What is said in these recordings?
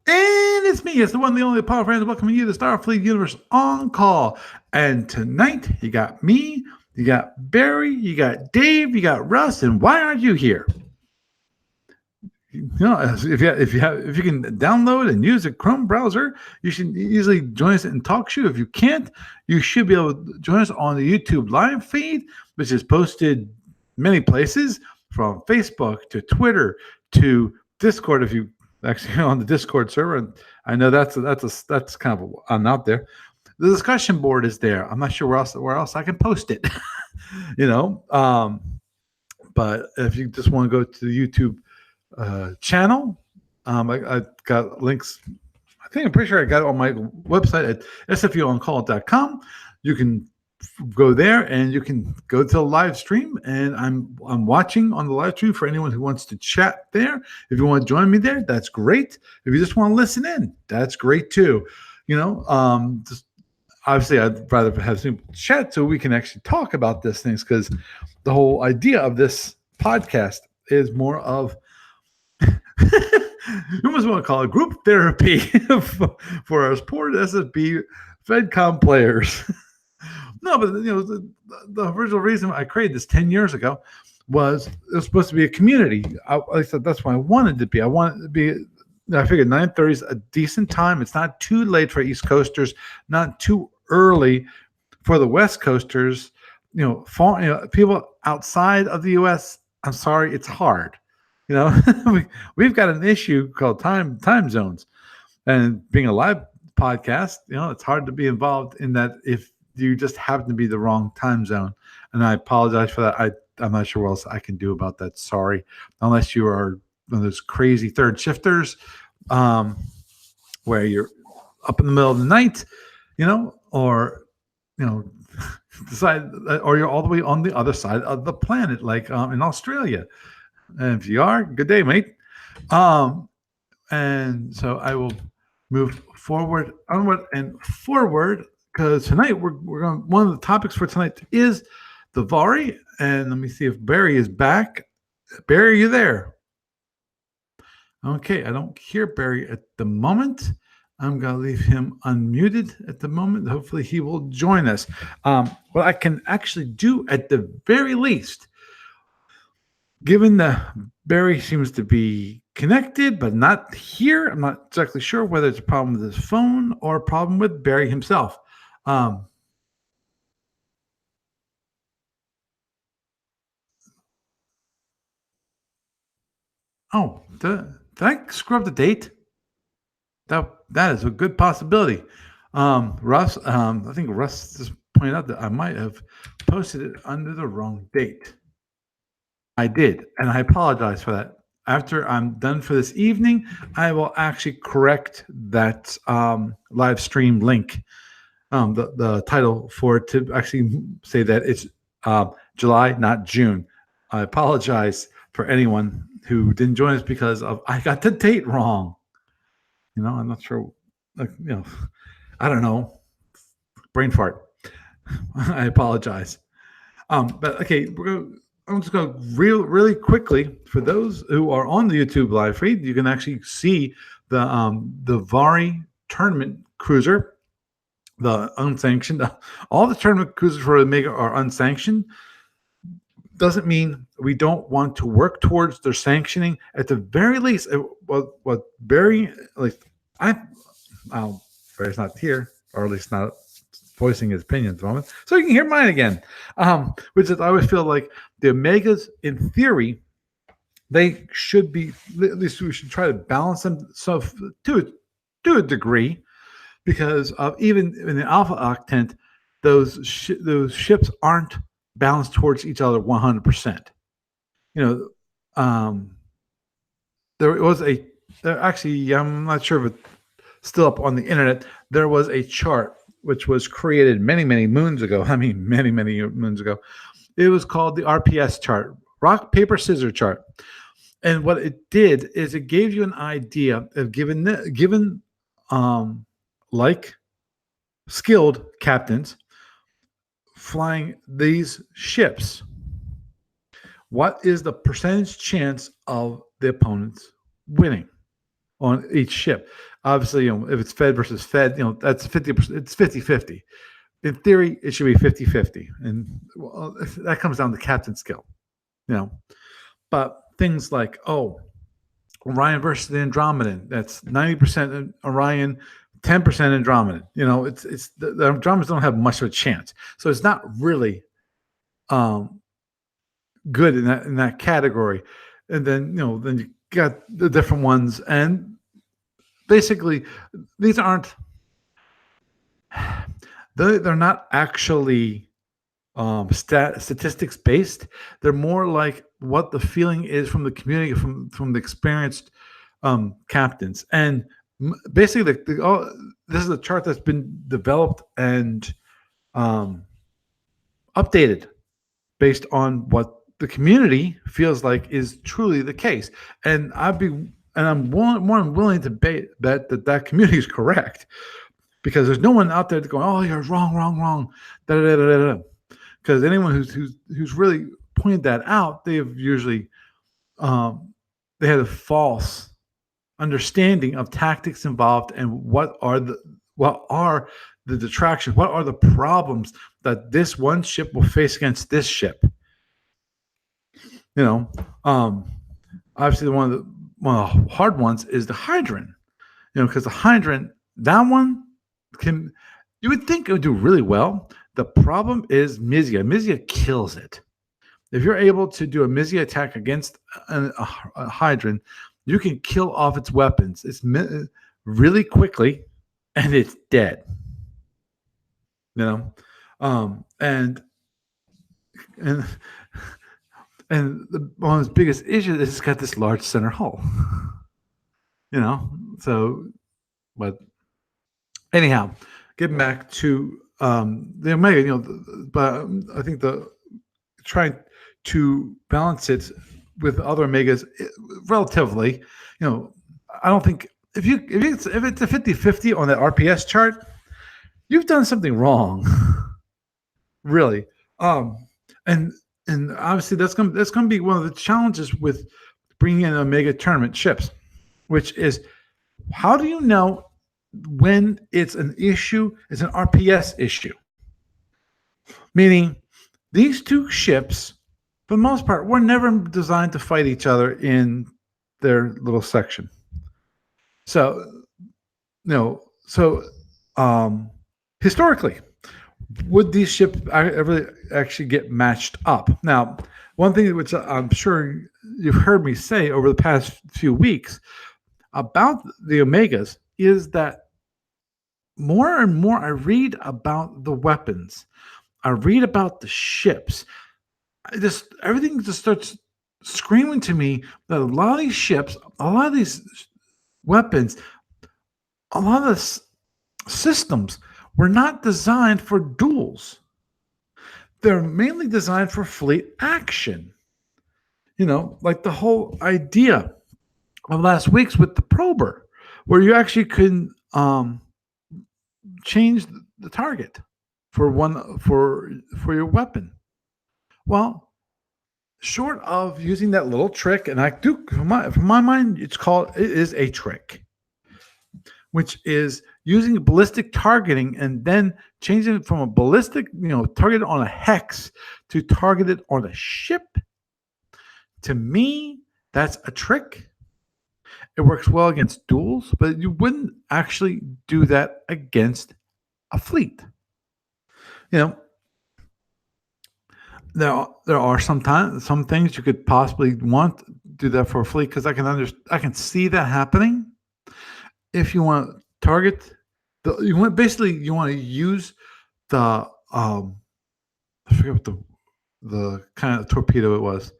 And it's me, it's the one, the only Power Friends, welcoming you to Starfleet Universe On Call. And tonight, you got me, you got Barry, you got Dave, you got Russ, and why aren't you here? You know, if you can download and use a Chrome browser, you should easily join us in TalkShoe. If you can't, you should be able to join us on the YouTube live feed, which is posted many places, from Facebook to Twitter to Discord. If you actually on the Discord server, and I know that's kind of out there. The discussion board is there. I'm not sure where else I can post it. you know, um, but if you just want to go to the YouTube channel. I got links. I'm pretty sure I got it on my website at sfuoncall.com. You can go there and you can go to the live stream, and I'm watching on the live stream for anyone who wants to chat there. If you want to join me there, that's great. If you just want to listen in, that's great too. Just obviously I'd rather have some chat so we can actually talk about these things, because the whole idea of this podcast is more of you almost want to call it group therapy for our poor SFB FedCom players. No, but the original reason I created this 10 years ago was it was supposed to be a community. I said that's what I wanted to be. I wanted to be. I figured 9:30 is a decent time. It's not too late for East Coasters, not too early for the West Coasters. People outside of the U.S. I'm sorry, it's hard. We've got an issue called time zones, and being a live podcast, it's hard to be involved in that if you just happen to be the wrong time zone. And I apologize for that. I'm not sure what else I can do about that. Sorry, unless you are one of those crazy third shifters, where you're up in the middle of the night, or decide, or you're all the way on the other side of the planet, like in Australia. And if you are, good day, mate. And so I will move onward and forward, because tonight we're going. One of the topics for tonight is the Vari, and let me see if Barry is back. Barry, are you there? Okay, I don't hear Barry at the moment. I'm going to leave him unmuted at the moment. Hopefully he will join us. What I can actually do at the very least, given that Barry seems to be connected but not here, I'm not exactly sure whether it's a problem with his phone or a problem with Barry himself. Did I screw up the date? That is a good possibility. Russ, I think Russ just pointed out that I might have posted it under the wrong date. I did, and I apologize for that. After I'm done for this evening, I will actually correct that live stream link, the title for it, to actually say that it's July, not June. I apologize for anyone who didn't join us because I got the date wrong. I'm not sure. I don't know. Brain fart. I apologize. But okay, I'm just going to really quickly, for those who are on the YouTube live feed, you can actually see the Vari tournament cruiser, the unsanctioned. All the tournament cruisers for Omega are unsanctioned. Doesn't mean we don't want to work towards their sanctioning. At the very least, what Barry, Barry's not here, or at least not voicing his opinion at the moment, so you can hear mine again. Which is, I always feel like the Omegas, in theory, they should be, at least we should try to balance them to a degree, because even in the Alpha Octant, those ships aren't balanced towards each other 100%. There was actually, I'm not sure if it's still up on the internet, there was a chart which was created many moons ago. I mean, many moons ago. It was called the RPS chart, rock, paper, scissors chart. And what it did is it gave you an idea of given like skilled captains flying these ships, what is the percentage chance of the opponents winning? on each ship. Obviously, if it's Fed versus Fed, that's 50%. It's 50-50. In theory, it should be 50-50. And that comes down to captain skill, But things like, Orion versus the Andromedan, that's 90% Orion, 10% Andromedan. It's the Andromedans don't have much of a chance. So it's not really good in that category. And then you got the different ones, and basically these aren't they're not actually statistics based. They're more like what the feeling is from the community, from the experienced captains. And basically this is a chart that's been developed and updated based on what the community feels like is truly the case. And I'm more than willing to bet that community is correct, because there's no one out there going, "Oh, you're wrong," because anyone who's really pointed that out, they've usually they had a false understanding of tactics involved and what are the detractions, what are the problems that this one ship will face against this ship. Obviously one of the hard ones is the hydrant. Because the hydrant, that one you would think it would do really well. The problem is Mizia. Mizia kills it. If you're able to do a Mizia attack against a hydrant, you can kill off its weapons. It's really quickly, and it's dead. And one of its biggest issues is it's got this large center hull. So, but anyhow, getting back to the Omega, but I think trying to balance it with other Omegas relatively, I don't think if it's a 50-50 on that RPS chart, you've done something wrong, really. And obviously that's going to be one of the challenges with bringing in Omega tournament ships, which is, how do you know when it's an issue, it's an RPS issue? Meaning, these two ships, for the most part, were never designed to fight each other in their little section. So, historically, would these ships ever actually get matched up? Now, one thing which I'm sure you've heard me say over the past few weeks about the Omegas is that more and more I read about the weapons, I read about the ships. Everything just starts screaming to me that a lot of these ships, a lot of these weapons, a lot of the systems were not designed for duels. They're mainly designed for fleet action. Like the whole idea of last week's with the prober, where you actually can change the target for your weapon. Well, short of using that little trick, and I do, from my mind, it is a trick, which is using ballistic targeting and then changing it from a ballistic, targeted on a hex to targeted on a ship. To me, that's a trick. It works well against duels, but you wouldn't actually do that against a fleet. There are some things you could possibly want to do that for a fleet, because I can see that happening. If you want to target you want to use the I forget what the kind of torpedo it was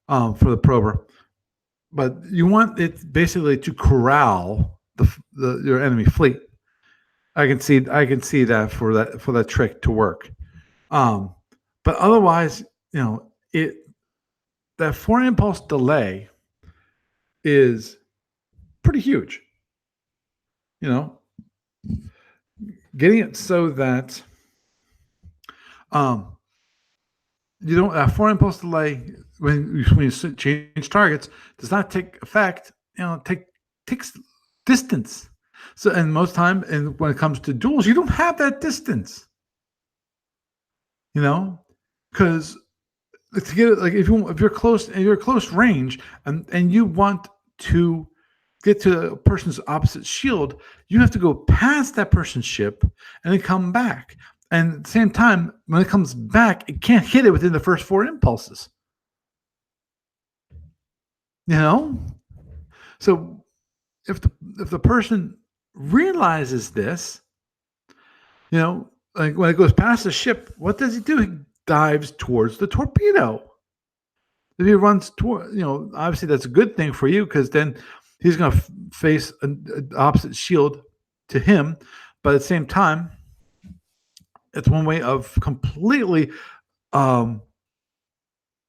for the prober, but you want it basically to corral your enemy fleet. I can see that for that trick to work. But otherwise, that forward impulse delay is pretty huge. Getting it so that a forward impulse delay when you change targets does not take effect. Takes distance. So, and most time, and when it comes to duels, you don't have that distance. Because to get it, like if you're close range, and you want to get to a person's opposite shield, you have to go past that person's ship and then come back. And at the same time, when it comes back, it can't hit it within the first 4 impulses. So if the person realizes this, like when it goes past the ship, what does he do? He dives towards the torpedo. If he runs toward, obviously that's a good thing for you, because then he's going to face an opposite shield to him. But at the same time, it's one way of completely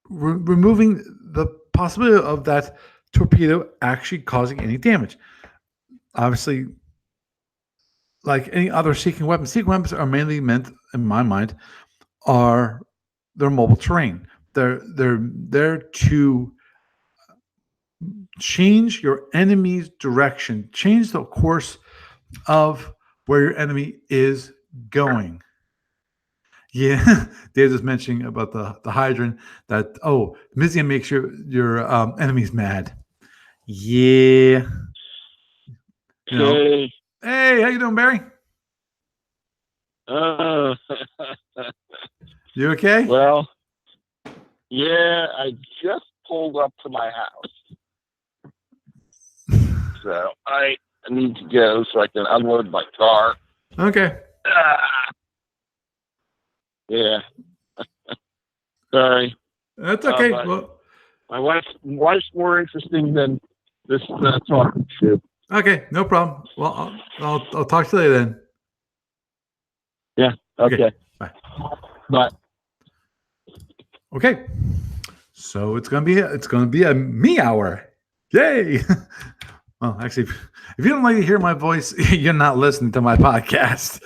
removing the possibility of that torpedo actually causing any damage. Obviously, like any other seeking weapons are mainly meant, in my mind, they're mobile terrain. They're there to change your enemy's direction, change the course of where your enemy is going. Yeah, Dave was mentioning about the hydrant that Mizian makes your enemies mad. Yeah. Okay. Hey, how you doing, Barry? You okay? Well, yeah, I just pulled up to my house. So I need to go so I can unload my car. Okay. Yeah. Sorry. That's okay. Well, my wife's more interesting than this talking to. Okay, no problem. Well, I'll talk to you later then. Yeah. Okay. Bye. Bye. Okay. So it's gonna be a me hour. Yay! Well, actually, if you don't like to hear my voice, you're not listening to my podcast.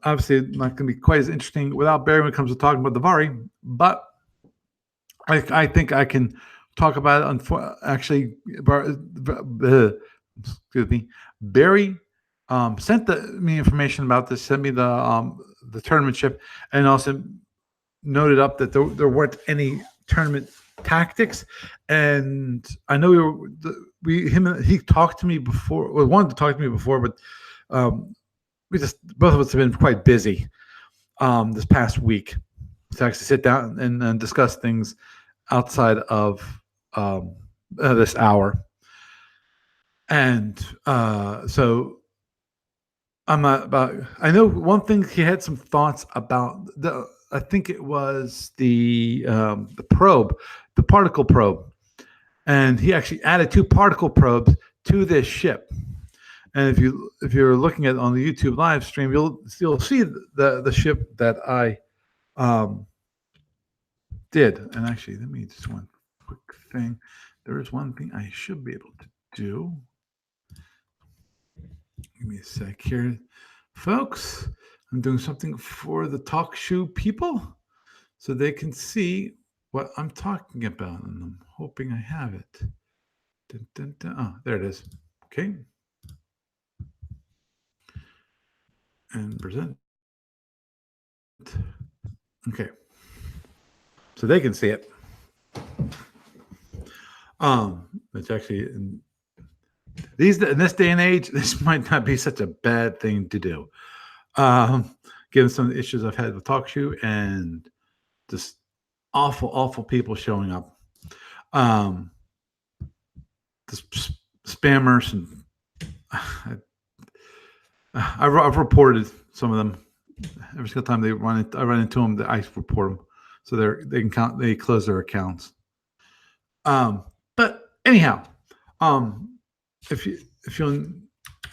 Obviously, it's not going to be quite as interesting without Barry when it comes to talking about the Vari, but I think I can talk about it. Actually, excuse me, Barry sent me information about this, sent me the tournament ship, and also noted up that there weren't any tournament tactics. And I know he talked to me before, or wanted to talk to me before, but we just both of us have been quite busy this past week to actually sit down and discuss things outside of this hour. And so I'm not about. I know one thing he had some thoughts about. I think it was the probe, the particle probe, and he actually added 2 particle probes to this ship. And if you're looking at it on the YouTube live stream, you'll see the ship that I did. And actually, let me just one quick thing. There is one thing I should be able to do. Give me a sec here, folks. I'm doing something for the talk show people so they can see what I'm talking about, and I'm hoping I have it. Dun, dun, dun. Oh, there it is. Okay. And present. Okay. So they can see it. It's actually in this day and age, this might not be such a bad thing to do. Given some of the issues I've had with talk show and just awful people showing up. The spammers, and I've reported some of them. Every single time I run into them, I report them, so they close their accounts. But anyhow, if you'll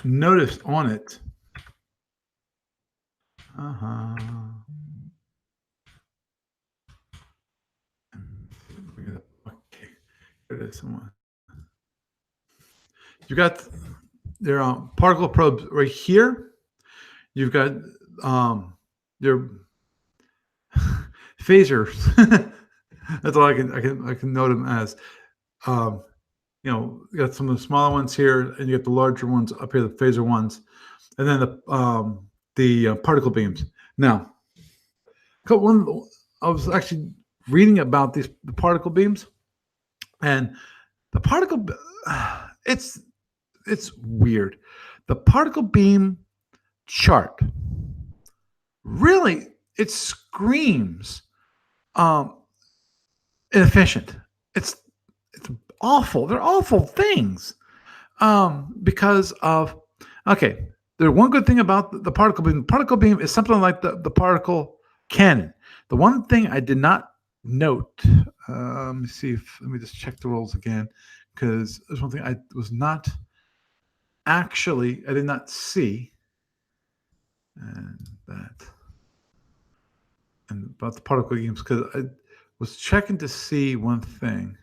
notice on it, okay, here it is. You got there are particle probes right here. You've got your phasers. That's all I can note them as. you got some of the smaller ones here, and you got the larger ones up here, the phaser ones, and then the particle beams. Now, I was actually reading about the particle beams, and the particle, it's weird. The particle beam chart really, it screams inefficient. It's awful. They're awful things because of okay. There's one good thing about the particle beam. The particle beam is something like the particle cannon. The one thing I did not note. Let me see if let me just check the rules again, because there's one thing I was not actually I did not see, and that and about the particle beams, because I was checking to see one thing,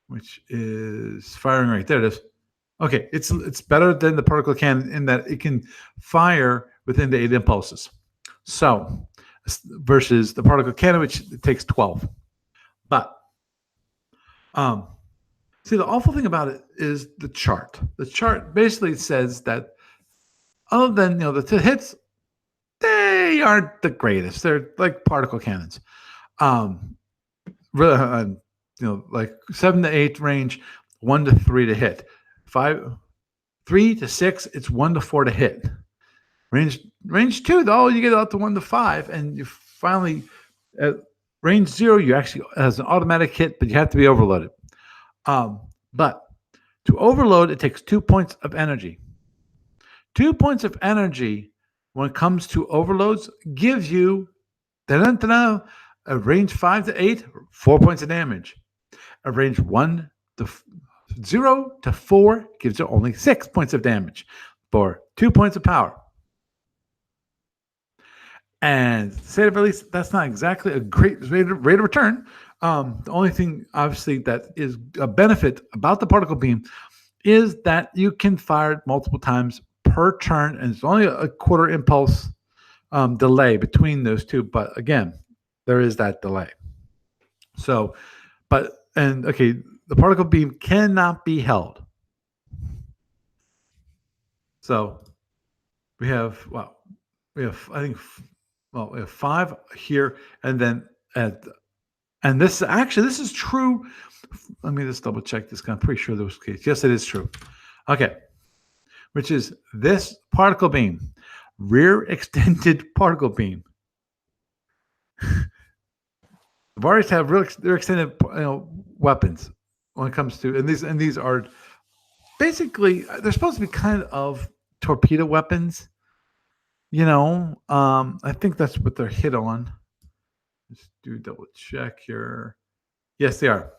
which is firing rate. There it is. Okay, it's better than the particle cannon in that it can fire within the 8 impulses. So versus the particle cannon, which it takes 12. But see, the awful thing about it is the chart. The chart basically says that other than the hits, they aren't the greatest. They're like particle cannons. Really, like 7 to 8 range, 1 to 3 to hit. 3 to 6, it's 1 to 4 to hit. Range 2, though, you get out to 1 to 5, and you finally at range 0, you actually has an automatic hit, but you have to be overloaded. But to overload, it takes 2 points of energy. 2 points of energy when it comes to overloads gives you a range 5 to 8, 4 points of damage. A range 1 to 0 to 4 gives you only 6 points of damage for 2 points of power. And to say the least, that's not exactly a great rate of return. The only thing, obviously, that is a benefit about the particle beam is that you can fire it multiple times per turn, and it's only a quarter impulse delay between those two. But again, there is that delay. So, the particle beam cannot be held. So we have 5 here, and then this is true. Let me just double check this. I'm pretty sure that was the case. Yes, it is true. Okay, which is this particle beam, rear extended particle beam. The Varys have rear extended weapons when it comes to, and these are basically, they're supposed to be kind of torpedo weapons. I think that's what they're hit on. Let's do double check here. Yes, they are.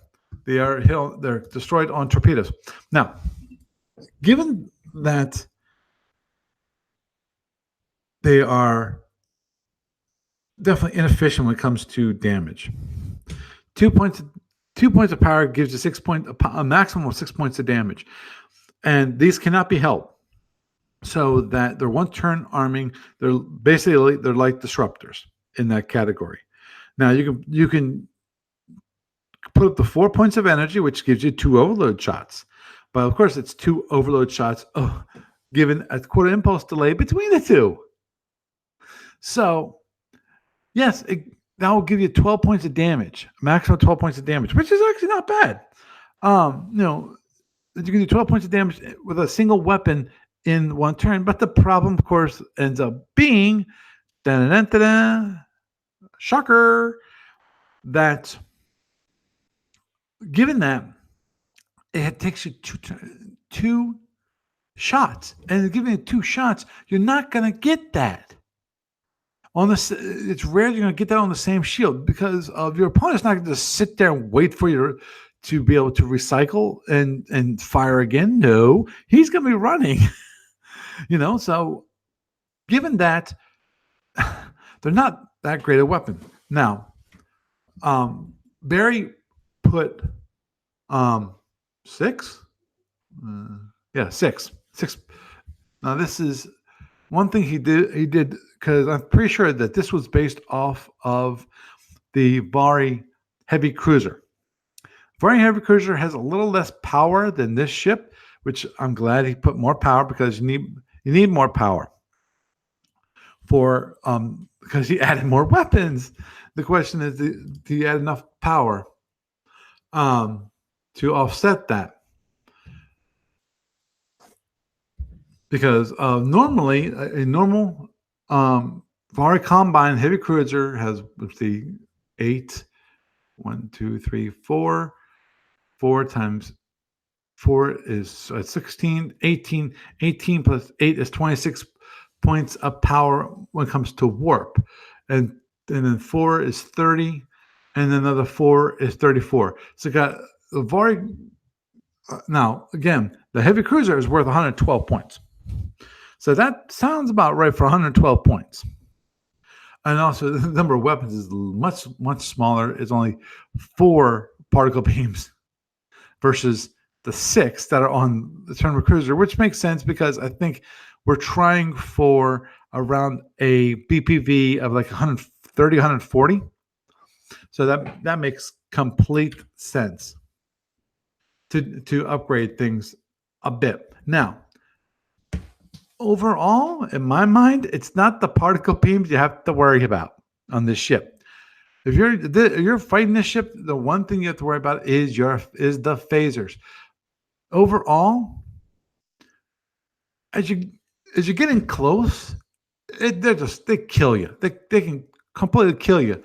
They are hit. They're destroyed on torpedoes. Now, given that they are definitely inefficient when it comes to damage, 2 points of power gives you a maximum of 6 points of damage, and these cannot be held. So that they're one turn arming. They're like disruptors in that category. Now you can put up to 4 points of energy, which gives you 2 overload shots. But of course, it's 2 overload shots given a quarter impulse delay between the two. So yes, that will give you 12 points of damage, maximum 12 points of damage, which is actually not bad. You can do 12 points of damage with a single weapon in one turn, but the problem, of course, ends up being shocker, that given that it takes you two shots, and giving you 2 shots, you're not going to get that on this. It's rare you're going to get that on the same shield, because of your opponent's not going to just sit there and wait for you to be able to recycle and fire again. No, he's going to be running. So given that, they're not that great a weapon. Now, Barry put 6. 6. Now, this is one thing he did because I'm pretty sure that this was based off of the Vari heavy cruiser. Variant Heavy Cruiser has a little less power than this ship, which I'm glad he put more power because you need more power for because he added more weapons. The question is, do you add enough power to offset that? Because normally a normal Vari Combine Heavy Cruiser has, let's see, 8, 1, 2, 3, 4. 4 times 4 is 16, 18. 18 plus 8 is 26 points of power when it comes to warp. And then 4 is 30, and another 4 is 34. So got the Vari. Now, again, the Heavy Cruiser is worth 112 points. So that sounds about right for 112 points. And also, the number of weapons is much, much smaller. It's only 4 particle beams versus the 6 that are on the Tundra Cruiser, which makes sense because I think we're trying for around a BPV of like 130, 140. So that makes complete sense to upgrade things a bit. Now, overall, in my mind, it's not the particle beams you have to worry about on this ship. If you're fighting this ship, the one thing you have to worry about is the phasers. Overall, as you're getting close, they kill you. They can completely kill you.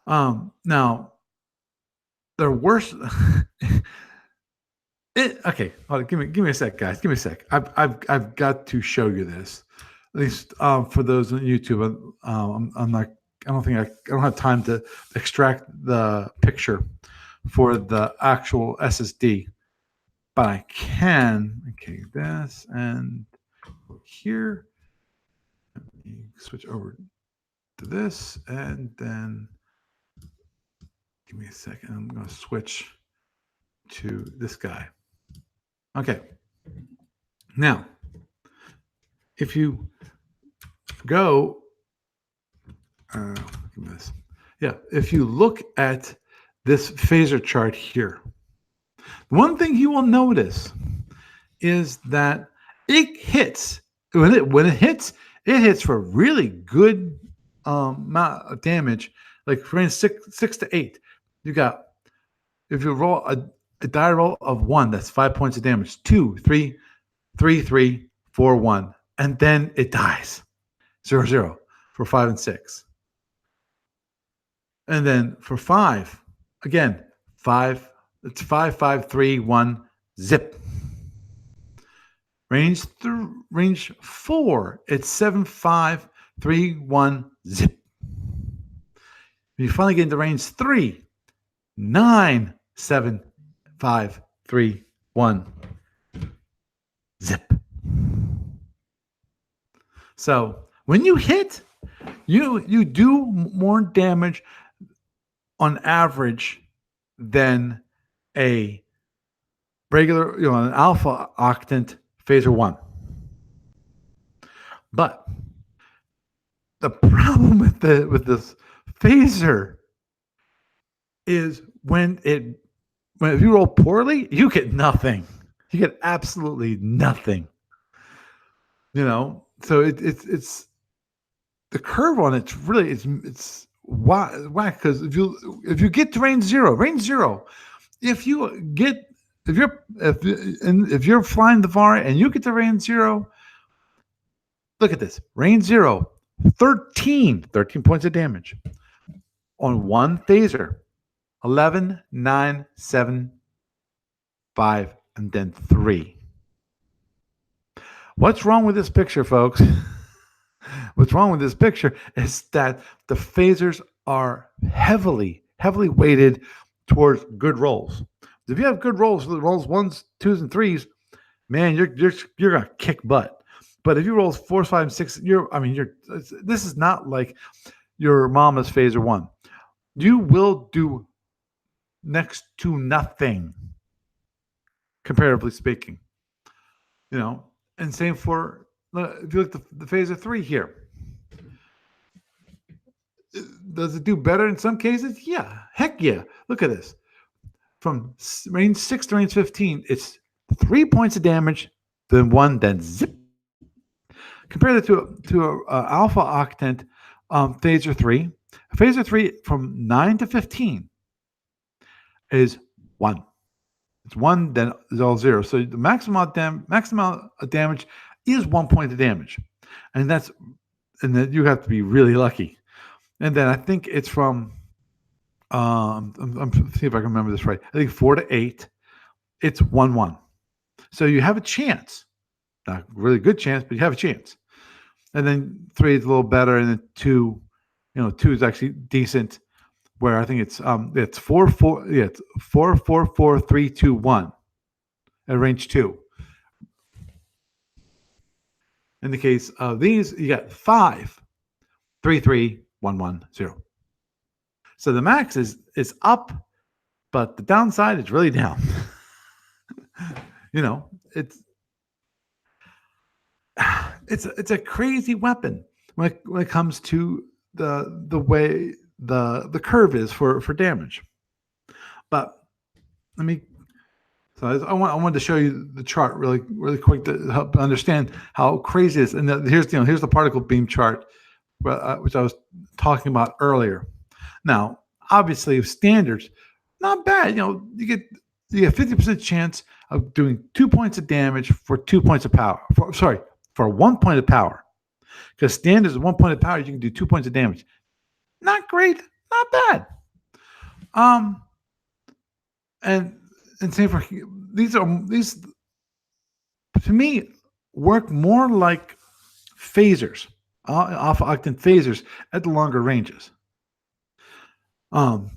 Now they're worse. Okay, hold on, give me a sec, guys. Give me a sec. I've got to show you this. At least for those on YouTube, I'm not. I don't have time to extract the picture for the actual SSD, but I can. Okay, this and here. Let me switch over to this, and then give me a second. I'm going to switch to this guy. Okay. Now, if you go, if you look at this phaser chart here, one thing you will notice is that it hits when it hits for really good amount of damage. Like for instance, 6 to 8. You got, if you roll a die roll of 1, that's 5 points of damage. 2, 3, 3, 3, 4, 1, and then it dies. 0, 0 for 5 and 6. And then for 5, again, 5. It's 5, 5, 3, 1, zip. Range 4, it's 7, 5, 3, 1, zip. When you finally get into range 3, 9, 7, 5, 3, 1, zip. So when you hit, you do more damage on average than a regular, an alpha octant phaser 1. But the problem with this phaser is when if you roll poorly, you get nothing. You get absolutely nothing. So it's the curve on it's really it's whack because if you get to range zero, if you're flying the VAR and you get to range 0, look at this. Range 0, 13 points of damage on one phaser. 11, 9, 7, 5, and then 3. What's wrong with this picture, folks? What's wrong with this picture is that the phasers are heavily weighted towards good rolls. If you have good rolls 1s, 2s, and 3s, man, you're gonna kick butt. But if you roll 4s, 5, and 6, this is not like your mama's phaser 1. You will do next to nothing, comparatively speaking. And same for if you look at the phaser 3 here. Does it do better in some cases? Yeah. Heck yeah. Look at this. from range 6 to range 15, it's 3 points of damage, then 1, then zip. Compare that to a alpha octant phaser 3. Phaser 3 from 9 to 15 is 1. It's 1, then it's all 0. So the maximum amount of damage is 1 point of damage. And then you have to be really lucky. And then I think it's from I'm see if I can remember this right. I think 4 to 8, it's 1-1. So you have a chance. Not a really good chance, but you have a chance. And then 3 is a little better, and then 2, 2 is actually decent. Where I think it's 4-4, yeah, it's 4-4-4-3-2-1 at range 2. In the case of these, you got 5-3-3-1-1-0. So the max is up, but the downside is really down. It's a crazy weapon when it comes to the way the curve is for damage. But I wanted to show you the chart really quick to help understand how crazy it is. And here's the particle beam chart, which I was talking about earlier. Now, obviously, standards, not bad. You get 50% chance of doing 2 points of damage for 2 points of power. For 1 point of power. Because standards is 1 point of power, you can do 2 points of damage. Not great, not bad. And same for these to me work more like phasers, alpha octant phasers at the longer ranges. But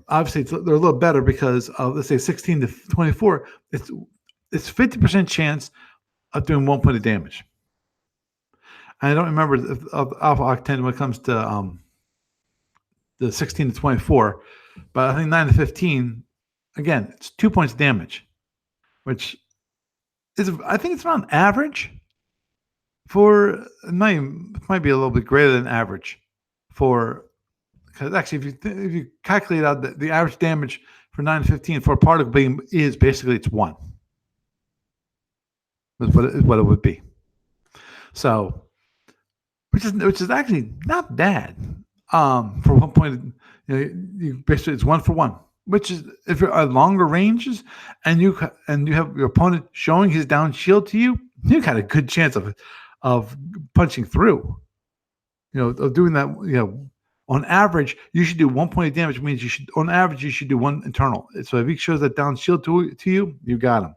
obviously they're a little better because of, let's say, 16 to 24. It's 50% chance of doing 1 point of damage. I don't remember of alpha octant when it comes to the 16 to 24, but I think 9 to 15. Again, it's 2 points of damage, which is, I think it's around average for, it might be a little bit greater than average for, because actually if you calculate out the average damage for 9 to 15 for a particle beam is basically it's 1. Is what it would be. So, which is actually not bad for 1 point. You basically it's 1 for 1. Which is, if you're at longer ranges and you have your opponent showing his down shield to you, you got a good chance of punching through. Of doing that. On average, you should do 1 point of damage. Means you should do 1 internal. So if he shows that down shield to you, you got him.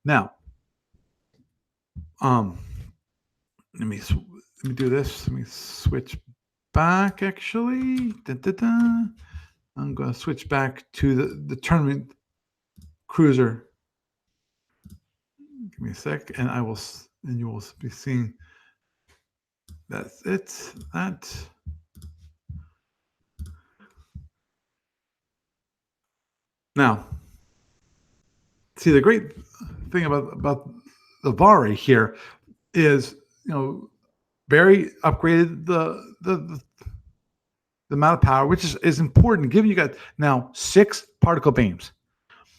Now, let me do this. Let me switch back. Actually, I'm going to switch back to the tournament cruiser. Give me a sec, and you will be seeing that's it. Now, see, the great thing about the Vari here is, Barry upgraded the amount of power, which is important, given you got now 6 particle beams,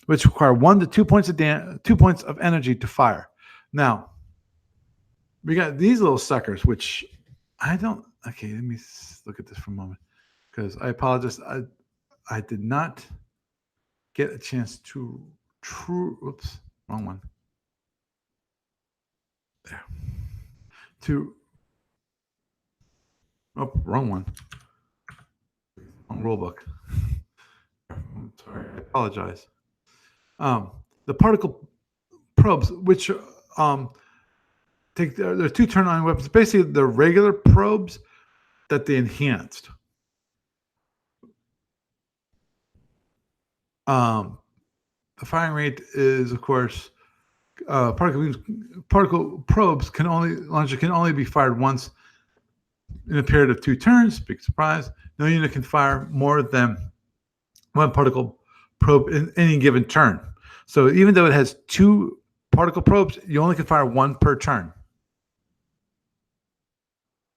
which require 1 to 2 points of 2 points of energy to fire. Now, we got these little suckers, which I don't. Okay, let me look at this for a moment, because I apologize. I did not get a chance to. Oops, wrong one. There. Wrong one. Wrong rule book. I'm sorry. I apologize. The particle probes, which they're 2 turn-on weapons. Basically, they're regular probes that they enhanced. The firing rate is, of course, particle probes can only be fired once in a period of 2 turns. Big surprise. No unit can fire more than 1 particle probe in any given turn. So even though it has 2 particle probes, you only can fire 1 per turn,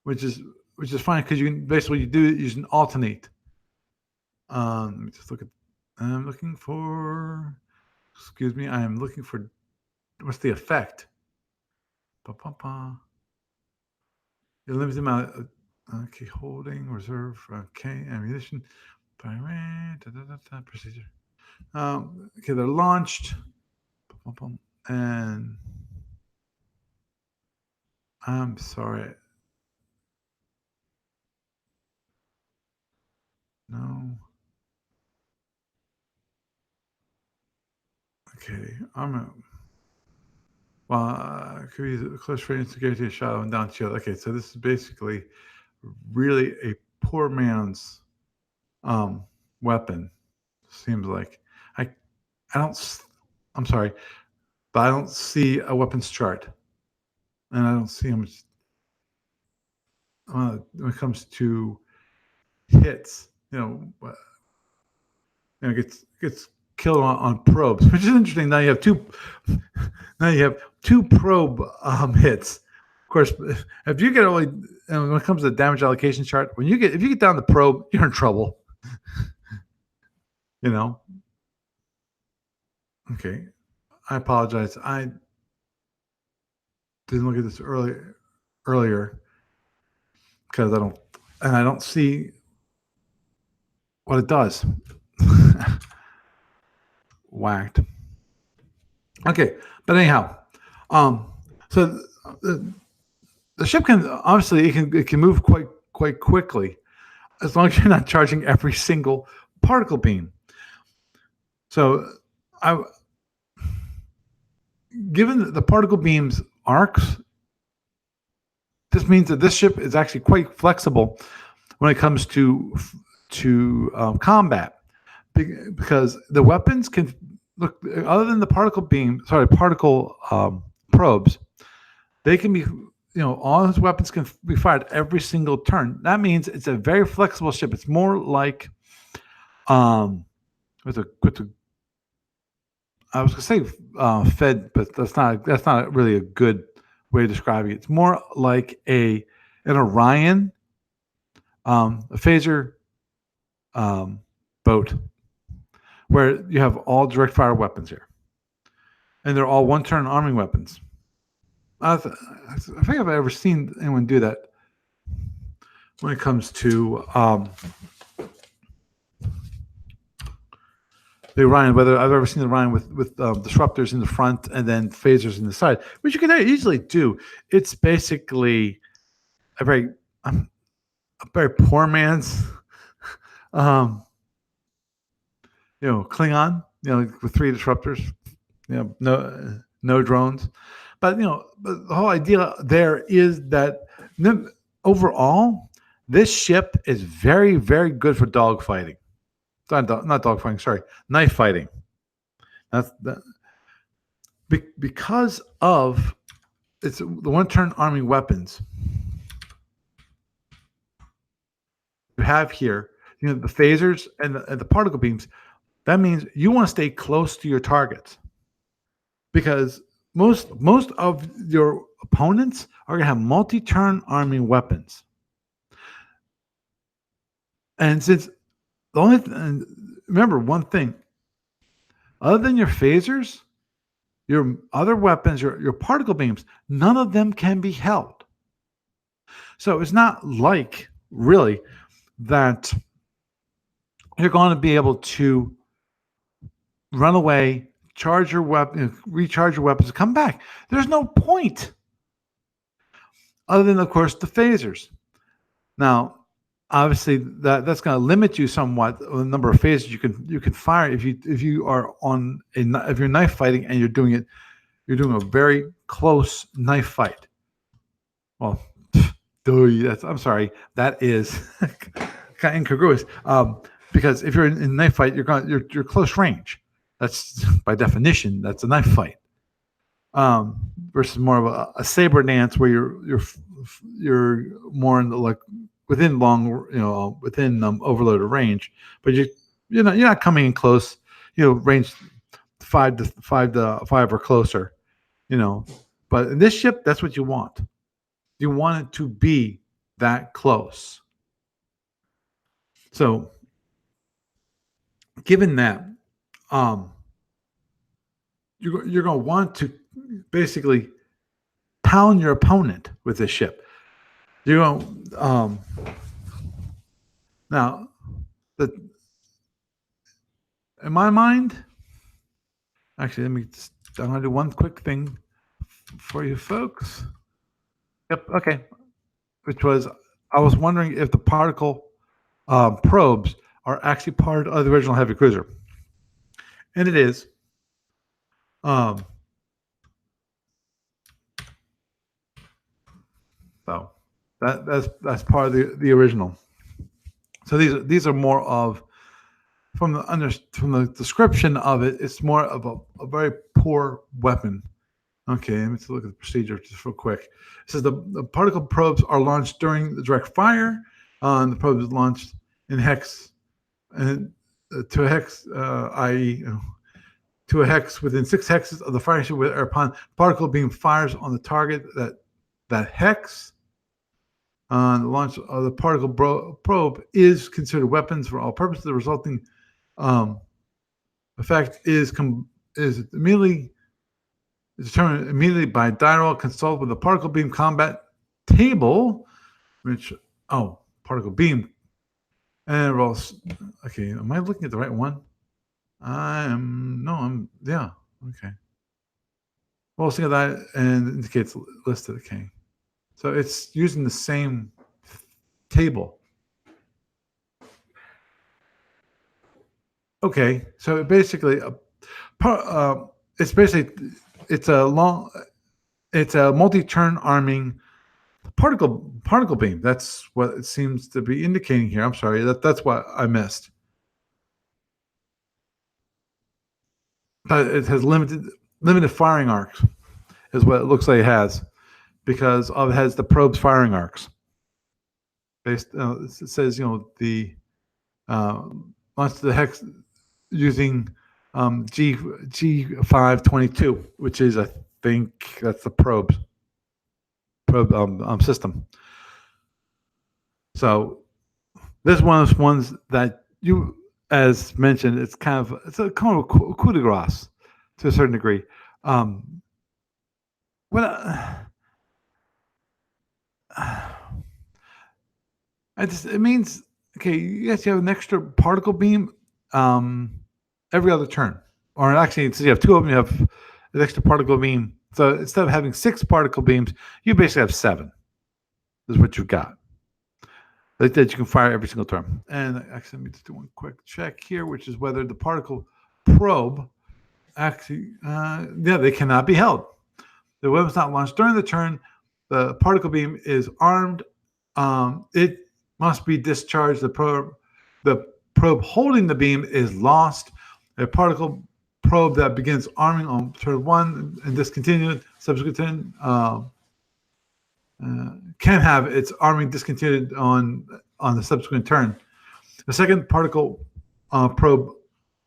which is fine, because you can basically you use an alternate. Let me just look at I'm looking for. Excuse me. I am looking for. What's the effect? Ba-ba-ba. It limits the amount. Okay, holding reserve. Okay, ammunition. Procedure. Okay, they're launched. And I'm sorry. No. Okay, I'm a. Well, could be a close range to guarantee a shot on down shield. Okay, so this is basically really a poor man's weapon. Seems like I I don't. I'm sorry, but I don't see a weapons chart, and I don't see how much when it comes to hits. Gets killed on probes, which is interesting. Now you have two. Now you have two probe hits. Of course, if you get only when it comes to the damage allocation chart, if you get down the probe, you're in trouble. You know. Okay, I apologize. I didn't look at this earlier because I don't see what it does. Whacked. Okay, but anyhow, so the ship can obviously it can move quite quickly as long as you're not charging every single particle beam. So, given the particle beam's arcs, this means that this ship is actually quite flexible when it comes to combat, because the weapons can look, other than the particle probes, they can be, all his weapons can be fired every single turn. That means it's a very flexible ship. It's more like with a I was gonna say Fed, but that's not really a good way of describing it. It's more like an Orion, a phaser boat, where you have all direct fire weapons here, and they're all one-turn arming weapons. I think I've ever seen anyone do that when it comes to the Orion, whether I've ever seen the Orion with disruptors in the front and then phasers in the side, which you can easily do. It's basically a very poor man's, Klingon, with 3 disruptors, no drones, but but the whole idea there is that overall, this ship is very, very good for dogfighting. Not dogfighting, sorry, knife fighting. That's that. Because of it's the one-turn arming weapons you have here, the phasers and the particle beams. That means you want to stay close to your targets, because most of your opponents are going to have multi-turn arming weapons, and since the only remember one thing, other than your phasers, your other weapons, your particle beams, none of them can be held. So it's not like really that you're going to be able to run away, charge your weapon, recharge your weapons, come back. There's no point, other than, of course, the phasers. Now, obviously, that's going to limit you somewhat on the number of phasers you can fire if you are if you're knife fighting and you're doing a very close knife fight. Well, I'm sorry, that is kind of incongruous. Because if you're in knife fight, you're close range. That's by definition, that's a knife fight. Versus more of a saber dance where you're more in the within within overloaded range, but you're not coming in close, range 5 or closer, But in this ship, that's what you want. You want it to be that close. So, given that, you're going to want to basically pound your opponent with this ship. You're going now the in my mind. Actually, let me just. I'm going to do one quick thing for you folks. Yep. Okay. Which was I was wondering if the particle probes are actually part of the original heavy cruiser, and it is. So that's part of the original. So these are more of from the description of it. It's more of a very poor weapon. Okay, let's look at the procedure just real quick. It says the particle probes are launched during the direct fire. The probe is launched in hex and to a hex, i.e., to a hex within 6 hexes of the firing ship, whereupon particle beam fires on the target that hex. The launch of the particle probe is considered weapons for all purposes. The resulting effect is immediately determined immediately by dial. Consult with the particle beam combat table, which particle beam. And we're all, okay, am I looking at the right one? Yeah, okay. Well, see that and indicates listed. Okay, so it's using the same table. Okay, so basically, it's a multi-turn arming particle beam. That's what it seems to be indicating here. I'm sorry, that's what I missed. But it has limited firing arcs, is what it looks like it has, because it has the probe's firing arcs. It says the launch the hex using G522, which is, I think that's the probe system. So this is one of those ones that you, as mentioned, it's kind of a coup de grace to a certain degree. It means, okay, yes, you have an extra particle beam every other turn. Or actually, since you have 2 of them, you have an extra particle beam. So instead of having 6 particle beams, you basically have 7. This is what you've got. That you can fire every single turn. And actually, let me just do one quick check here, which is whether the particle probe actually, they cannot be held. The weapon's not launched during the turn. The particle beam is armed. It must be discharged. The probe holding the beam is lost. A particle probe that begins arming on turn 1 and discontinued subsequent turn can have its arming discontinued on the subsequent turn. The second particle probe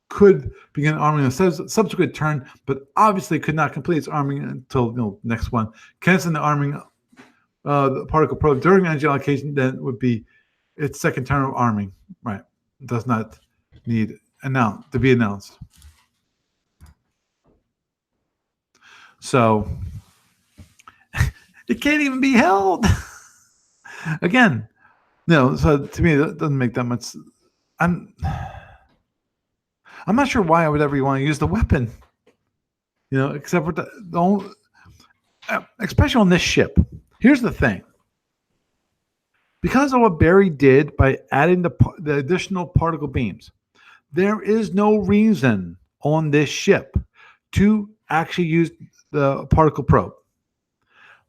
could begin arming on a subsequent turn, but obviously could not complete its arming until next one. Canceling the arming the particle probe during energy allocation, then would be its second turn of arming. Right, it does not need to be announced. So it can't even be held. Again, so to me, that doesn't make that much. I'm not sure why I would ever want to use the weapon. Except for the only, especially on this ship. Here's the thing. Because of what Barry did by adding the additional particle beams, there is no reason on this ship to actually use the particle probe,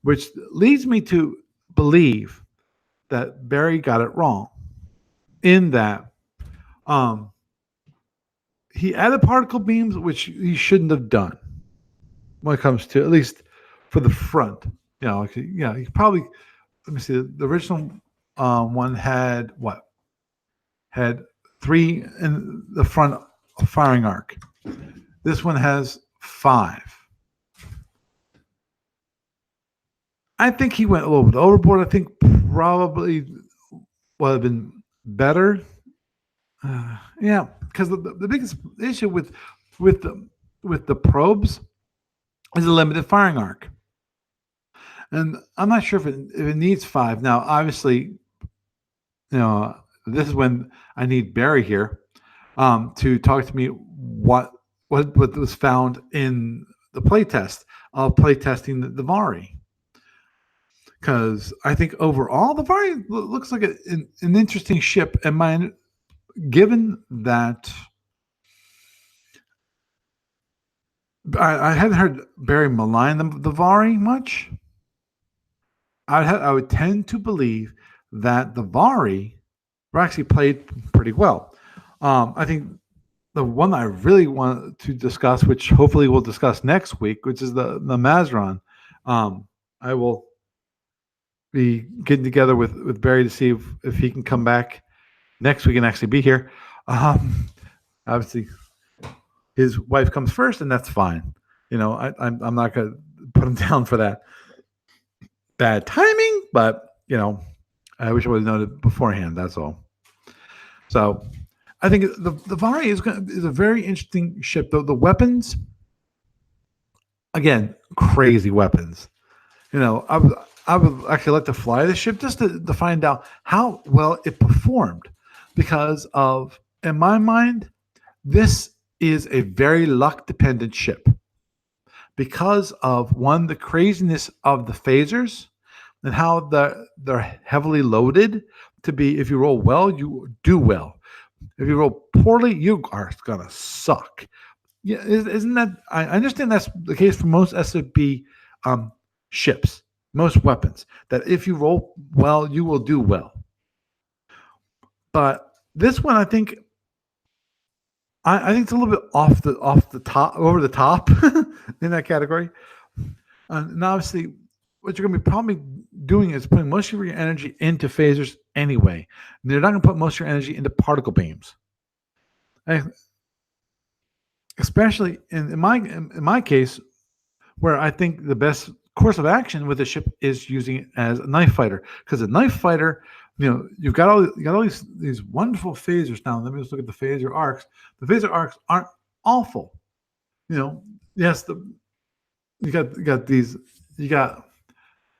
which leads me to believe that Barry got it wrong in that he added particle beams, which he shouldn't have done when it comes to, at least for the front. He probably, let me see, the original one had what? Had 3 in the front firing arc. This one has 5. I think he went a little bit overboard. I think probably would have been better. Because the biggest issue with with the probes is a limited firing arc. And I'm not sure if it needs 5. Now, obviously, this is when I need Barry here to talk to me what was found in the playtest of playtesting the Vari. Because I think overall the Vari looks like an interesting ship, and given that I hadn't heard Barry malign the Vari much, I would tend to believe that the Vari were actually played pretty well. I think the one that I really want to discuss, which hopefully we'll discuss next week, which is the Mazron. I will be getting together with Barry to see if he can come back next week and actually be here. Obviously, his wife comes first, and that's fine. I'm not going to put him down for that. Bad timing, but I wish I would have known it beforehand. That's all. So, I think the Vari is a very interesting ship. The weapons, again, crazy weapons. I would actually like to fly the ship just to find out how well it performed, because in my mind, this is a very luck dependent ship. Because of the craziness of the phasers and how they're heavily loaded to be, if you roll well, you do well. If you roll poorly, you are gonna suck. Yeah, isn't that? I understand that's the case for most SFB ships, most weapons. That if you roll well, you will do well. But this one, I think it's a little bit off the top, over the top in that category. And obviously, what you're going to be probably doing is putting most of your energy into phasers anyway. And you're not going to put most of your energy into particle beams. Especially in my case, where I think the best course of action with the ship is using it as a knife fighter, because a knife fighter, you've got all these wonderful phasers. Now let me just look at the phaser arcs. The phaser arcs aren't awful. Yes, you got these. You got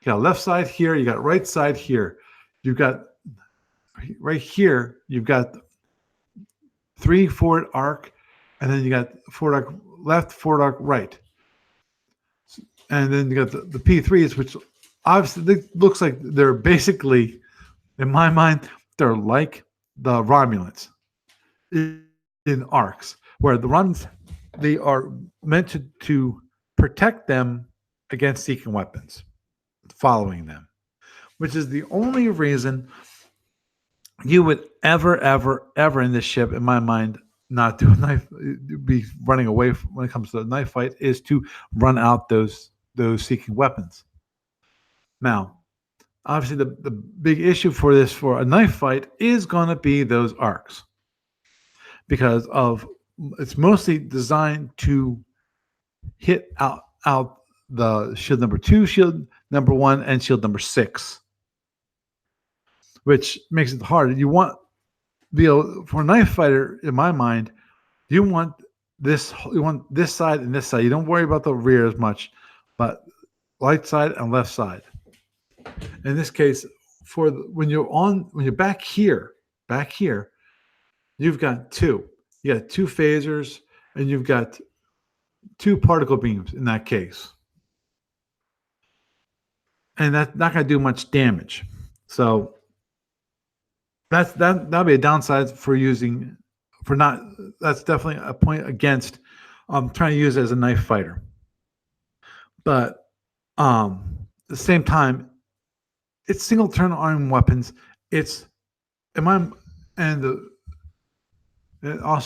left side here. You got right side here. You've got right here. You've got 3 forward arc, and then you got forward arc left, forward arc right. And then you got the P3s, which obviously looks like they're basically, in my mind, they're like the Romulans in arcs, where the Romulans, they are meant to protect them against seeking weapons, following them, which is the only reason you would ever in this ship, in my mind, not do a knife, be running away when it comes to a knife fight, is to run out those seeking weapons. Now, obviously, the big issue for a knife fight is going to be those arcs, because it's mostly designed to hit out the shield number 2, shield number 1, and shield number 6, which makes it hard. You want for a knife fighter, in my mind, you want this side and this side. You don't worry about the rear as much, but right side and left side. In this case, when you're back here, you've got 2. You got 2 phasers, and you've got 2 particle beams in that case. And that's not going to do much damage. So that'll be a downside that's definitely a point against trying to use it as a knife fighter. But at the same time, it's single turn arm weapons. Also,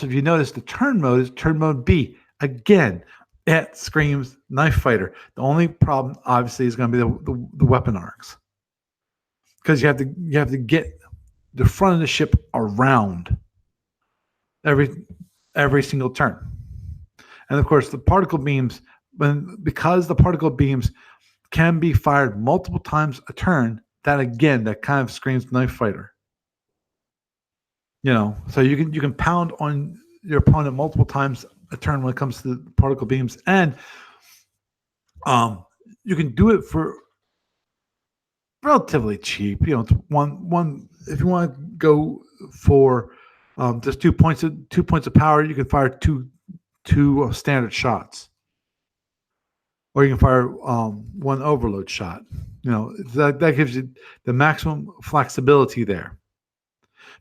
if you notice, the turn mode is turn mode B. Again, it screams knife fighter. The only problem, obviously, is going to be the weapon arcs, because you have to get the front of the ship around every single turn. And of course, the particle beams, because the particle beams can be fired multiple times a turn, that kind of screams knife fighter. So you can pound on your opponent multiple times a turn when it comes to the particle beams, and you can do it for relatively cheap. It's one. If you want to go for just 2 points of power, you can fire two standard shots, or you can fire one overload shot. That gives you the maximum flexibility there.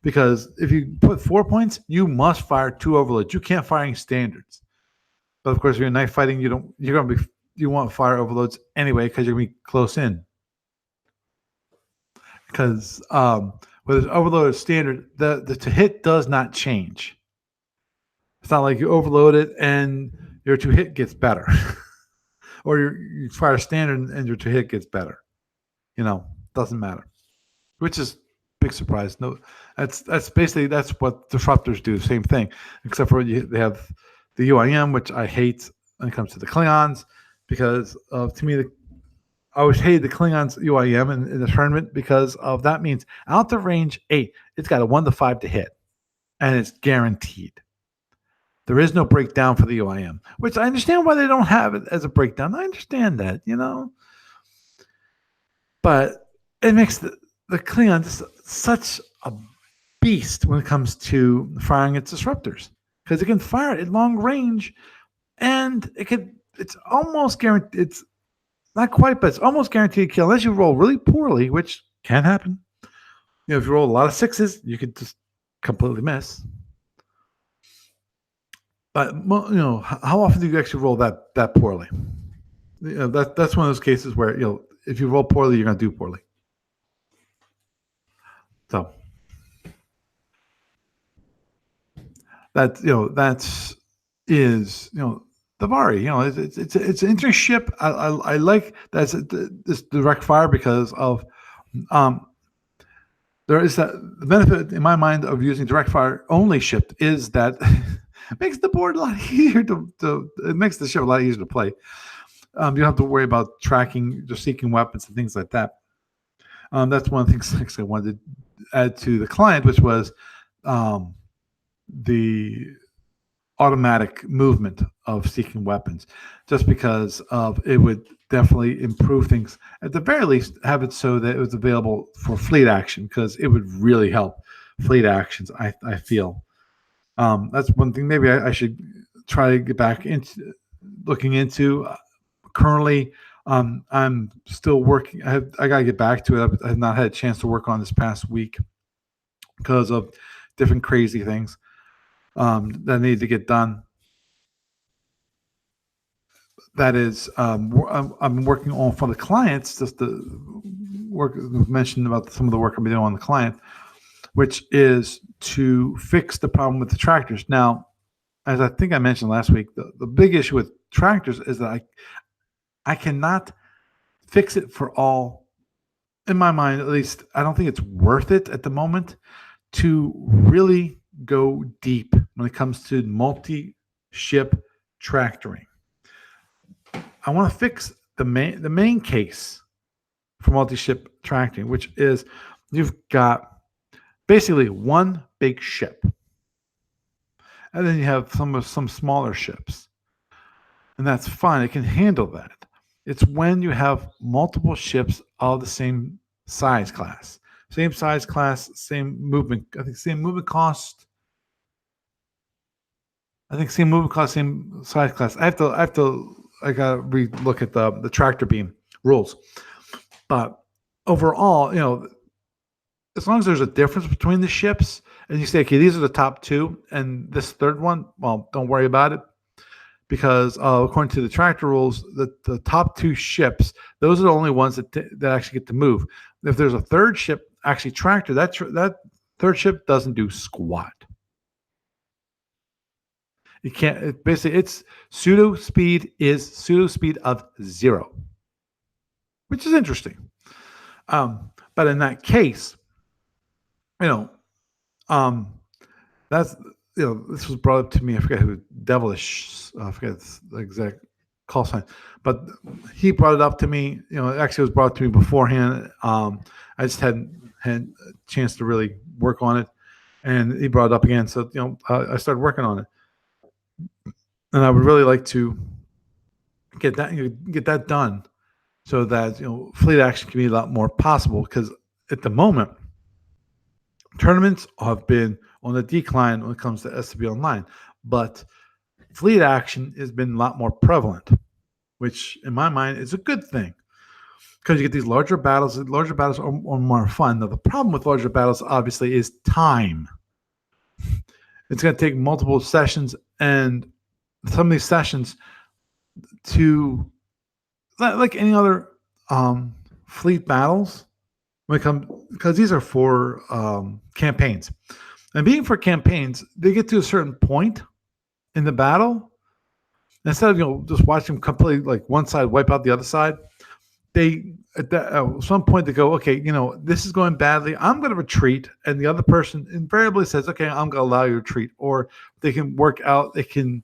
Because if you put 4 points, you must fire two overloads. You can't fire any standards. But of course, if you're knife fighting, you want to fire overloads anyway because you're gonna be close in. Because whether it's overload or standard, the to hit does not change. It's not like you overload it and your to hit gets better, or you fire standard and your to hit gets better. Doesn't matter, which is big surprise. No, that's basically what disruptors do. Same thing, except for they have the UIM, which I hate when it comes to the Klingons, because to me I always hated the Klingons UIM in the tournament because of that means out to range 8, it's got a 1 to 5 to hit, and it's guaranteed. There is no breakdown for the UIM, which I understand why they don't have it as a breakdown. I understand that, but it makes the Klingon just such a beast when it comes to firing its disruptors, because it can fire at long range, and it's almost guaranteed. It's not quite, but it's almost guaranteed kill unless you roll really poorly, which can happen. If you roll a lot of 6s, you could just completely miss. But how often do you actually roll that poorly? That's one of those cases where if you roll poorly, you're going to do poorly. So that is the Vari. It's an interesting ship. I like that this direct fire because of there is the benefit in my mind of using direct fire only ship is that it makes the board a lot easier it makes the ship a lot easier to play. You don't have to worry about tracking, just seeking weapons and things like that. That's one of the things actually I wanted to add to the client, which was the automatic movement of seeking weapons, just because it would definitely improve things. At the very least, have it so that it was available for fleet action, because it would really help fleet actions, I feel. That's one thing maybe I should try to get back into looking into. Currently, I'm still working. I got to get back to it. I have not had a chance to work on this past week because of different crazy things that need to get done. That is, I'm working on for the clients, just the work mentioned about some of the work I'm doing on the client, which is to fix the problem with the tractors. Now, as I think I mentioned last week, the big issue with tractors is that I cannot fix it for all. In my mind, at least, I don't think it's worth it at the moment to really go deep when it comes to multi-ship tractoring. I want to fix the main case for multi-ship tractoring, which is you've got basically one big ship, and then you have some smaller ships, and that's fine. It can handle that. It's when you have multiple ships of the same size class, same same movement. I think same movement cost. Same size class. I gotta look at the tractor beam rules. But overall, as long as there's a difference between the ships, and you say, okay, these are the top two, and this third one, well, don't worry about it. Because according to the tractor rules, the top two ships, those are the only ones that actually get to move. If there's a third ship actually tractor, that third ship doesn't do squat. You can't. Basically, its pseudo speed of 0, which is interesting. But in that case, that's. This was brought up to me. I forget who, Devilish. I forget the exact call sign, but he brought it up to me. Actually, it was brought up to me beforehand. I just hadn't had a chance to really work on it, and he brought it up again. So, I started working on it. and I would really like to get that done so that fleet action can be a lot more possible. Because at the moment, tournaments have been on the decline when it comes to SFU Online, but fleet action has been a lot more prevalent, which in my mind is a good thing because you get these larger battles. Larger battles are more fun. Now, the problem with larger battles, obviously, is time. It's going to take multiple sessions, and some of these sessions, to like any other fleet battles, when it comes, because these are for campaigns, and being for campaigns, they get to a certain point in the battle. Instead of just watch them completely like one side wipe out the other side, they at some point they go, okay, this is going badly. I'm going to retreat, and the other person invariably says, okay, I'm going to allow you to retreat, or they can work out. They can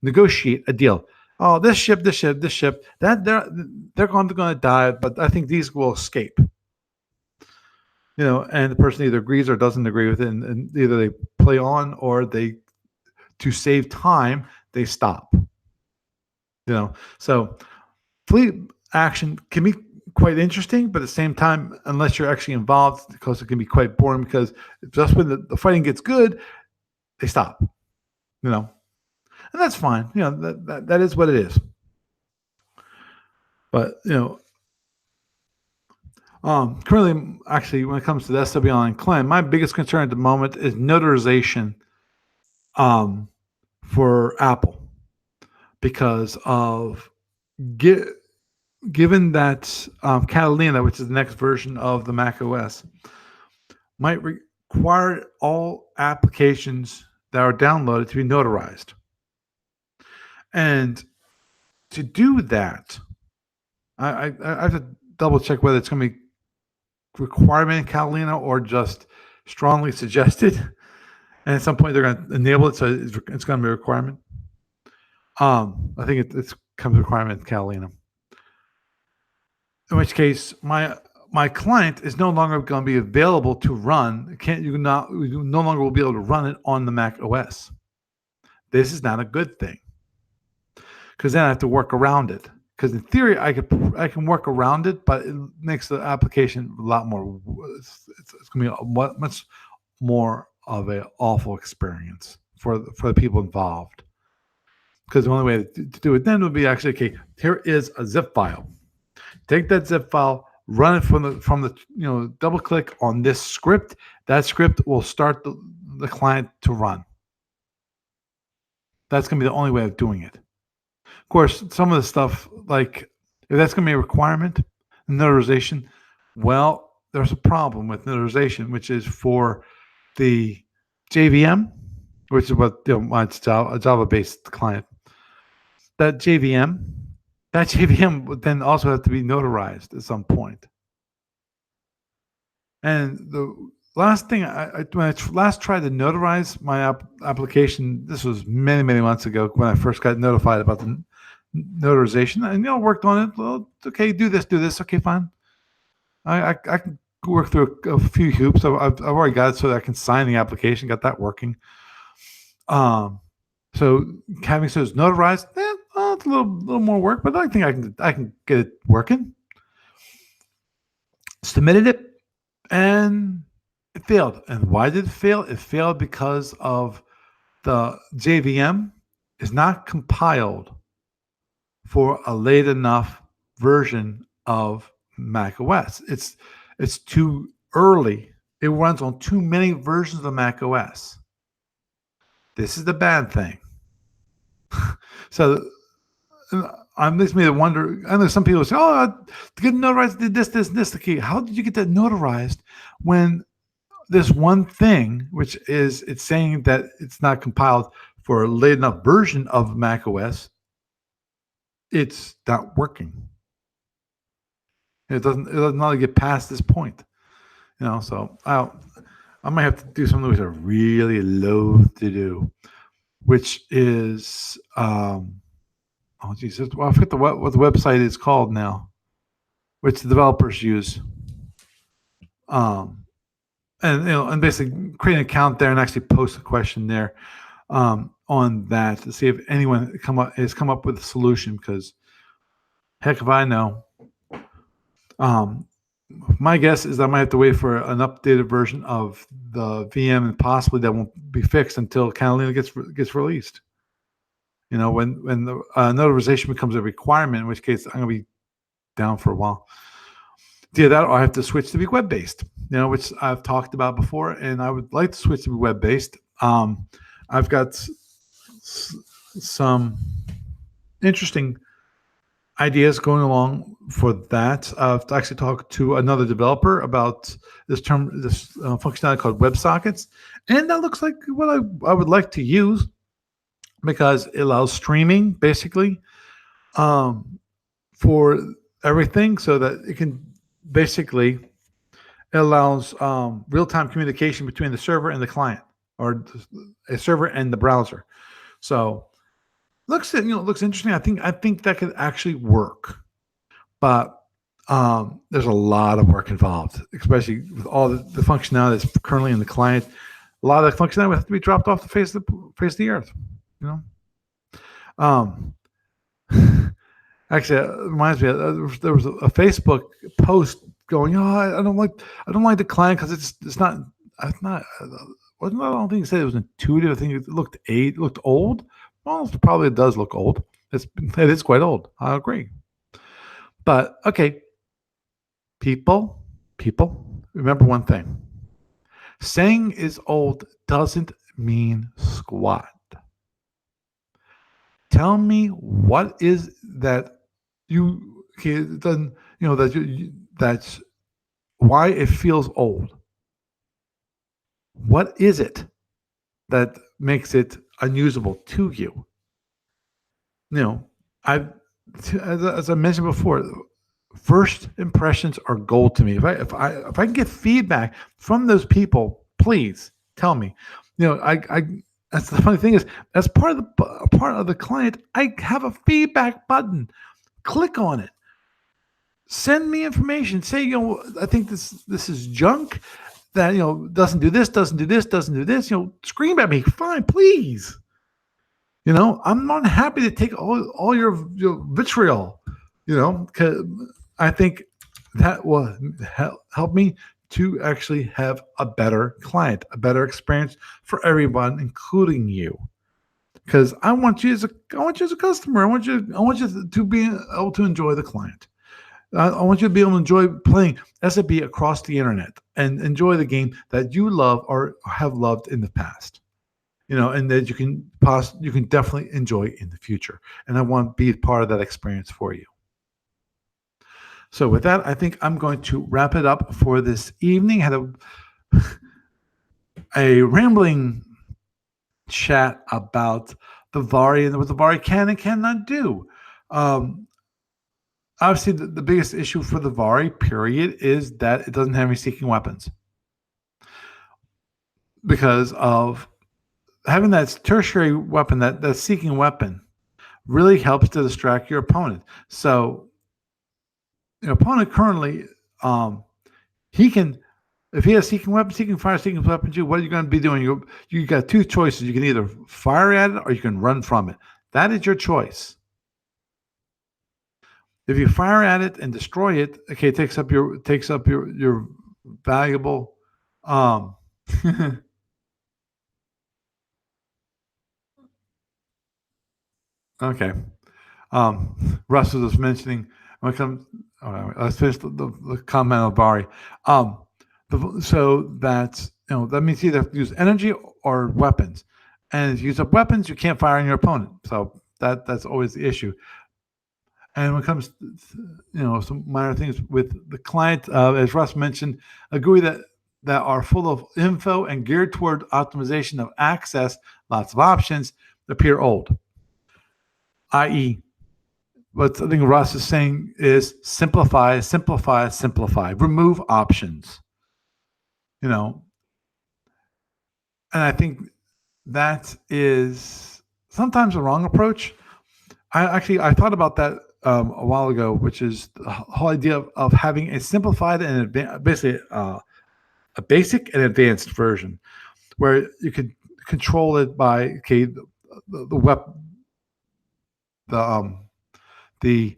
negotiate a deal. Oh, this ship, that they're going to die, but I think these will escape. And the person either agrees or doesn't agree with it, and either they play on or they, to save time, they stop. So fleet action can be quite interesting, but at the same time, unless you're actually involved, because it can be quite boring, because just when the fighting gets good, they stop. And that's fine. That is what it is. But currently, actually, when it comes to the SW Online claim, my biggest concern at the moment is notarization for Apple, because of given that Catalina, which is the next version of the Mac OS, might require all applications that are downloaded to be notarized. And to do that, I have to double check whether it's going to be requirement in Catalina or just strongly suggested. And at some point they're going to enable it, so it's going to be a requirement. I think it's comes requirement in Catalina. In which case, my client is no longer going to be available to run. You no longer will be able to run it on the Mac OS. This is not a good thing, because then I have to work around it. Because in theory, I can work around it, but it makes the application a lot more. It's going to be a much more of an awful experience for the people involved. Because the only way to do it then would be actually, okay, here is a zip file. Take that zip file, run it from the double click on this script. That script will start the client to run. That's going to be the only way of doing it. Of course, some of the stuff, like if that's going to be a requirement, notarization, well, there's a problem with notarization, which is for the JVM, which is what it's a Java-based client. That JVM would then also have to be notarized at some point. And the last thing, when I last tried to notarize my application, this was many, many months ago when I first got notified about the notarization, and worked on it. Well, okay, do this. Okay, fine. I can work through a few hoops. I've already got it so that I can sign the application. Got that working. So having it's notarized, it's a little more work, but I think I can get it working. Submitted it, and it failed. And why did it fail? It failed because of the JVM is not compiled for a late enough version of Mac OS. It's too early. It runs on too many versions of Mac OS. This is the bad thing. So I'm makes me wonder. I know some people say, "Oh, to get notarized, did this." Okay, how did you get that notarized when this one thing, which is it's saying that it's not compiled for a late enough version of Mac OS, it's not working. It doesn't really get past this point, So I might have to do something which I really loathe to do, which is oh Jesus, well, I forget what the website is called now, which the developers use. And basically create an account there and actually post a question there. on that to see if anyone has come up with a solution. Because heck, if I know. My guess is I might have to wait for an updated version of the VM, and possibly that won't be fixed until Catalina gets released. When the notarization becomes a requirement, in which case I'm going to be down for a while. To do that, or I have to switch to be web-based, which I've talked about before, and I would like to switch to be web-based. I've got some interesting ideas going along for that. I've actually talked to another developer about this functionality called WebSockets, and that looks like what I would like to use, because it allows streaming basically for everything, so that it can basically it allows real-time communication between the server and the client, or a server and the browser. So looks interesting. I think that could actually work, but there's a lot of work involved, especially with all the functionality that's currently in the client. A lot of the functionality would have to be dropped off the face of the earth. Actually, it reminds me. There was a Facebook post going, "Oh, I don't like the client because it's not. Wasn't I don't think it said it was intuitive. I think it looked old. Well, it probably does look old. It is quite old. I agree. But okay, people, remember one thing: saying is old doesn't mean squat. Tell me what is that that's why it feels old. What is it that makes it unusable to you? As I mentioned before, first impressions are gold to me. If I can get feedback from those people, please tell me. That's the funny thing is, as part of the client, I have a feedback button. Click on it. Send me information. Say, I think this is junk. That doesn't do this, doesn't do this, doesn't do this. Scream at me. Fine, please. I'm not happy to take all your vitriol. Because I think that will help me to actually have a better client, a better experience for everyone, including you. Because I want you as a customer. I want you to be able to enjoy the client. I want you to be able to enjoy playing SFB across the internet and enjoy the game that you love or have loved in the past. And that you can definitely enjoy in the future. And I want to be part of that experience for you. So with that, I think I'm going to wrap it up for this evening. I had a rambling chat about the Vari and what the Vari can and cannot do. Obviously, the biggest issue for the Vari, period, is that it doesn't have any seeking weapons. Because of having that tertiary weapon, that seeking weapon, really helps to distract your opponent. So, your opponent currently, he can, if he has seeking weapons, he can fire seeking weapons. What are you going to be doing? You got two choices. You can either fire at it or you can run from it. That is your choice. If you fire at it and destroy it, okay, it takes up your valuable. Okay. Russ was just mentioning when it comes. All right, let's finish the comment of Bari. So that that means you either have to use energy or weapons, and if you use up weapons, you can't fire on your opponent. So that's always the issue. And when it comes to, some minor things with the client, as Russ mentioned, a GUI that are full of info and geared toward optimization of access, lots of options, appear old. I.e., what I think Russ is saying is simplify, simplify, simplify. Remove options. And I think that is sometimes a wrong approach. I thought about that a while ago, which is the whole idea of having a simplified and basically a basic and advanced version, where you could control it by the web the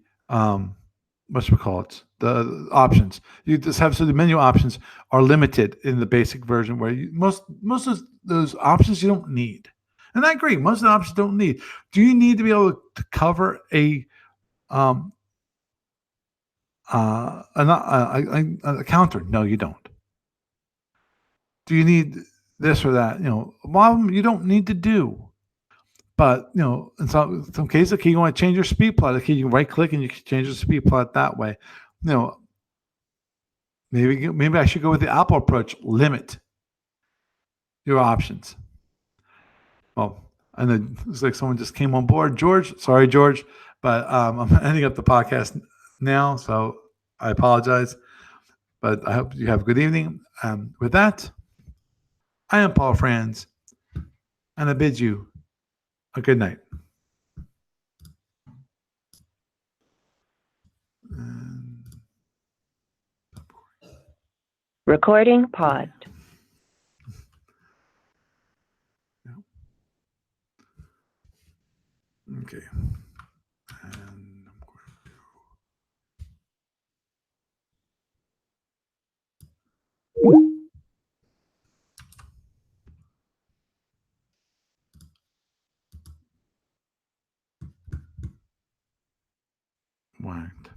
what we call it, the options. You just have, so the menu options are limited in the basic version, where most of those options you don't need. And I agree, most of the options don't need. Do you need to be able to cover um a counter? No, you don't. Do you need this or that? Well, you don't need to do. But in some cases, okay, you want to change your speed plot. Okay, you can right click and you can change the speed plot that way. You know, maybe I should go with the Apple approach. Limit your options. Well, and then it's like someone just came on board. George, sorry, George, but I'm ending up the podcast now, so I apologize. But I hope you have a good evening. With that, I am Paul Franz, and I bid you a good night. Recording paused. Okay. And I'm going to wind.